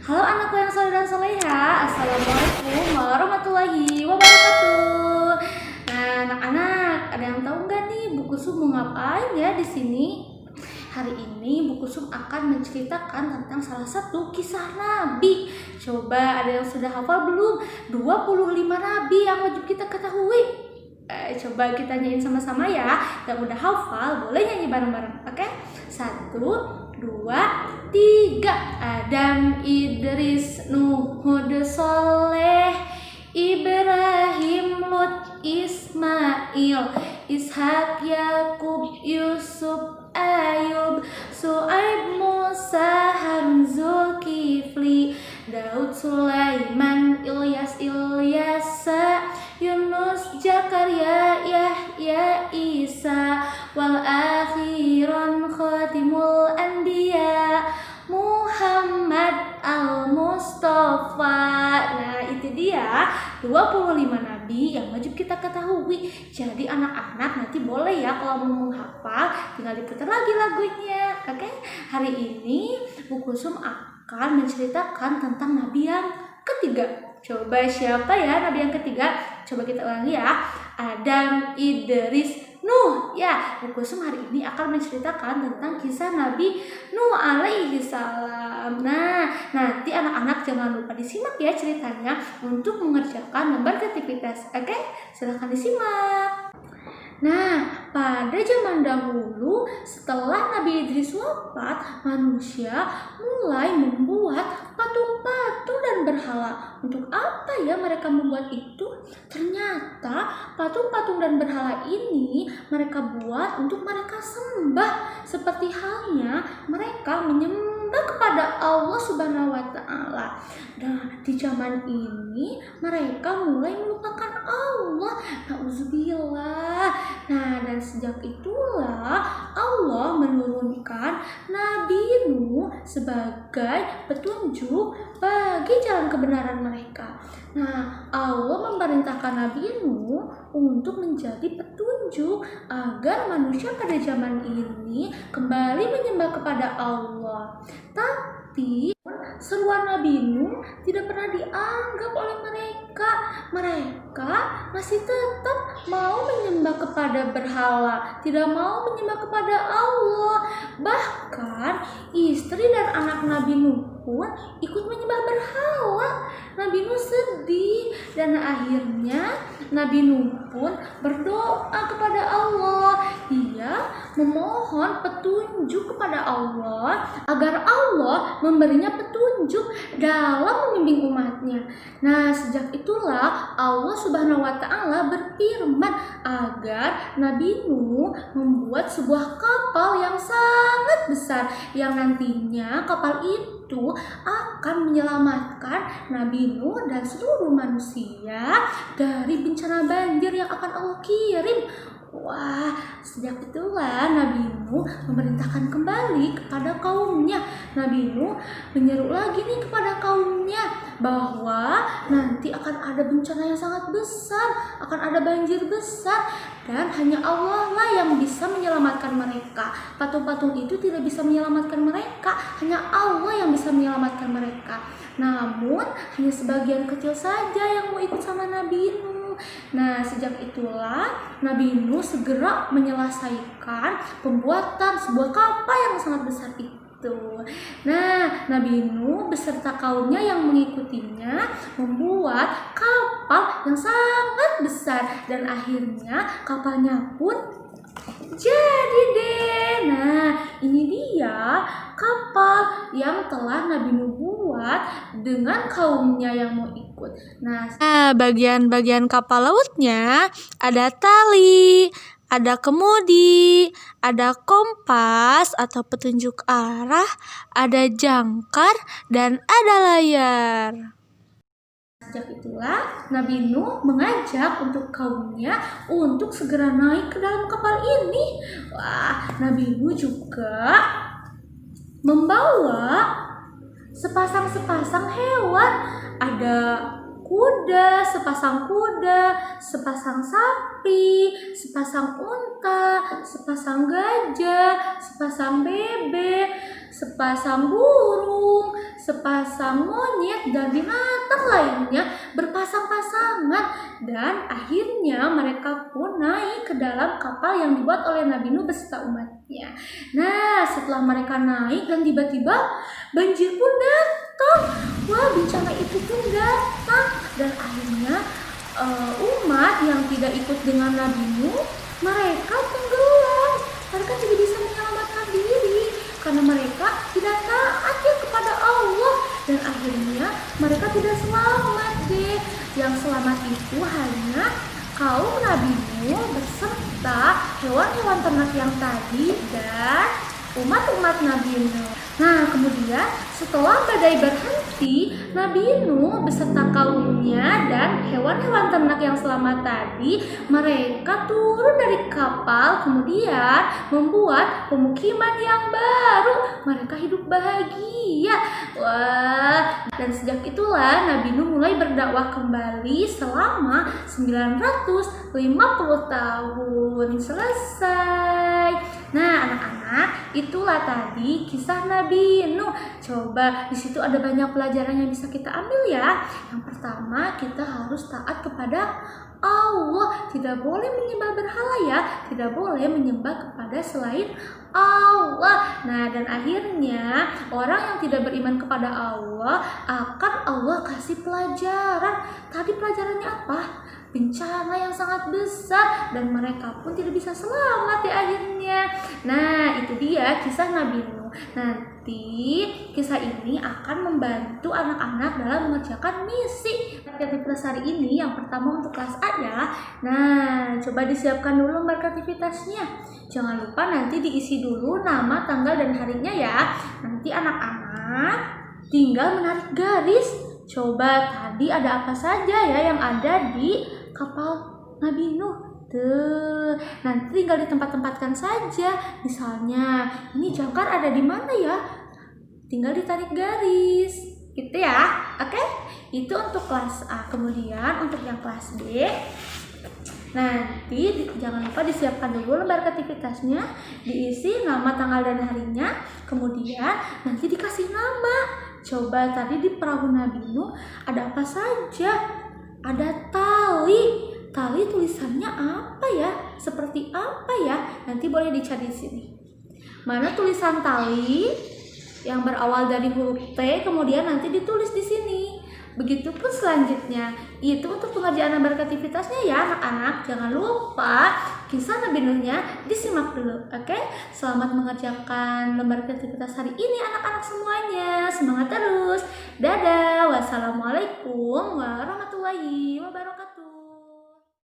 Halo anakku yang soleh dan soleha, assalamualaikum warahmatullahi wabarakatuh. Nah anak-anak, ada yang tahu nggak nih buku Sum mau ngapain ya di sini? Hari ini buku Sum akan menceritakan tentang salah satu kisah Nabi. Coba ada yang sudah hafal belum? 25 Nabi yang wajib kita ketahui. Coba kita nyanyiin sama-sama ya. Yang udah hafal boleh nyanyi bareng-bareng. Oke? 1, 2, 3. Adam, Idris, Nuh, Hud, Soleh, Ibrahim, Lut, Ismail, Ishak, Yakub, Yusuf, Ayub, Su'aib, Musa, Harun, Zulkifli, Daud, Sulaiman, Ilyas, Ilyasa, Yunus, Zakaria, Yahya, Isa, wal akhiran khatimul anbiya, Muhammad al-Mustafa. Nah itu dia 25 nabi yang wajib kita ketahui. Jadi anak-anak nanti boleh ya kalau mau menghafal tinggal diputar lagi lagunya. Oke? Hari ini buku Sum akan menceritakan tentang nabi yang ketiga. Coba siapa ya nabi yang ketiga? Coba kita ulangi ya. Adam, Idris, Nuh. Ya, buku Sum hari ini akan menceritakan tentang kisah Nabi Nuh alaihi salam. Nah, nanti anak-anak jangan lupa disimak ya ceritanya untuk mengerjakan lembar kreativitas. Oke, silahkan disimak. Nah, pada zaman dahulu setelah Nabi Idris wafat, manusia mulai membuat patung-patung dan berhala. Untuk apa ya mereka membuat itu? Ternyata patung-patung dan berhala ini mereka buat untuk mereka sembah, seperti halnya mereka menyembah kepada Allah Subhanahu wa taala. Nah, di zaman ini mereka mulai melupakan Allah. Nauzubillah. Nah, dan sejak itulah Allah menurunkan Nabi Nuh sebagai petunjuk bagi jalan kebenaran mereka. Nah, Allah memerintahkan Nabi Nuh untuk menjadi petunjuk agar manusia pada zaman ini kembali menyembah kepada Allah. Tapi seruan Nabi Nuh tidak pernah dianggap oleh mereka. Mereka masih tetap mau menyembah kepada berhala, tidak mau menyembah kepada Allah. Bahkan istri dan anak Nabi Nuh pun ikut menyembah berhala. Nabi Nuh sedih dan akhirnya Nabi Nuh pun berdoa kepada Allah. Dia memohon petunjuk kepada Allah agar Allah memberinya petunjuk dalam membimbing umatnya. Nah, sejak itulah Allah Subhanahu wa taala berfirman agar Nabi Nuh membuat sebuah kapal yang sangat besar yang nantinya kapal itu akan menyelamatkan Nabi Nuh dan seluruh manusia dari bencana banjir yang akan Allah kirim. Wah, sejak itulah Nabi Nuh memerintahkan kembali kepada kaumnya. Nabi Nuh menyeru lagi nih kepada kaumnya bahwa nanti akan ada bencana yang sangat besar, akan ada banjir besar, dan hanya Allah lah yang bisa menyelamatkan mereka. Patung-patung itu tidak bisa menyelamatkan mereka, hanya Allah yang bisa menyelamatkan mereka. Namun hanya sebagian kecil saja yang mau ikut sama Nabi Nuh. Nah, sejak itulah Nabi Nuh segera menyelesaikan pembuatan sebuah kapal yang sangat besar itu. Nah, Nabi Nuh beserta kaumnya yang mengikutinya membuat kapal yang sangat besar dan akhirnya kapalnya pun jadi deh. Nah, ini dia kapal yang telah Nabi Nuh buat dengan kaumnya yang mau ikut. Nah, bagian-bagian kapal lautnya ada tali, ada kemudi, ada kompas atau petunjuk arah, ada jangkar, dan ada layar. Sejak itulah Nabi Nuh mengajak untuk kaumnya untuk segera naik ke dalam kapal ini. Wah, Nabi Nuh juga membawa sepasang-sepasang hewan. Ada kuda, sepasang sapi, sepasang unta, sepasang gajah, sepasang bebek, sepasang burung, sepasang monyet dan binatang lainnya berpasang-pasangan, dan akhirnya mereka pun naik ke dalam kapal yang dibuat oleh Nabi Nuh beserta umatnya. Nah, setelah mereka naik dan tiba-tiba banjir pun datang. Wah, bencana itu pun datang, dan akhirnya umat yang tidak ikut dengan Nabi Nuh, mereka tenggelam. Mereka tidak bisa menyelamatkan diri karena mereka tidak taat ya kepada Allah, dan akhirnya mereka tidak selamat deh. Yang selamat itu hanya kaum Nabi Nuh beserta hewan-hewan ternak yang tadi dan umat-umat Nabi Nuh. Nah, kemudian setelah badai berhenti, Nabi Nuh beserta kaumnya dan hewan-hewan ternak yang selamat tadi, mereka turun dari kapal, kemudian membuat pemukiman yang baru. Mereka hidup bahagia. Wah, dan sejak itulah Nabi Nuh mulai berdakwah kembali selama 950 tahun. Selesai. Nah, anak-anak, itulah tadi kisah Nabi Nuh. Coba di situ ada banyak pelajaran yang bisa kita ambil ya. Yang pertama, kita harus taat kepada Allah. Tidak boleh menyembah berhala ya. Tidak boleh menyembah kepada selain Allah. Nah, dan akhirnya orang yang tidak beriman kepada Allah akan Allah kasih pelajaran. Tadi pelajarannya apa? Bencana yang sangat besar, dan mereka pun tidak bisa selamat di akhirnya. Nah, itu dia kisah Nabi Nuh. Nanti kisah ini akan membantu anak-anak dalam mengerjakan misi aktivitas hari ini. Yang pertama untuk kelas A ya. Nah, coba disiapkan dulu lembar aktivitasnya. Jangan lupa nanti diisi dulu nama, tanggal, dan harinya ya. Nanti anak-anak tinggal menarik garis. Coba tadi ada apa saja ya yang ada di kapal Nabi Nuh. Tuh, nanti tinggal ditempat-tempatkan saja. Misalnya, ini jangkar ada di mana ya? Tinggal ditarik garis. Gitu ya. Oke? Itu untuk kelas A. Kemudian untuk yang kelas B, nanti jangan lupa disiapkan dulu lembar aktivitasnya, diisi nama, tanggal, dan harinya. Kemudian nanti dikasih nama. Coba tadi di perahu Nabi Nuh ada apa saja? Ada tali. Tali tulisannya apa ya? Seperti apa ya? Nanti boleh dicari di sini. Mana tulisan tali yang berawal dari huruf T, kemudian nanti ditulis di sini. Begitupun selanjutnya. Itu untuk pengerjaan lembar aktivitasnya ya anak-anak. Jangan lupa kisah Nabi Nuhnya disimak dulu. Oke? Selamat mengerjakan lembar aktivitas hari ini anak-anak semuanya. Semangat terus. Dadah. Wassalamualaikum warahmatullahi wabarakatuh.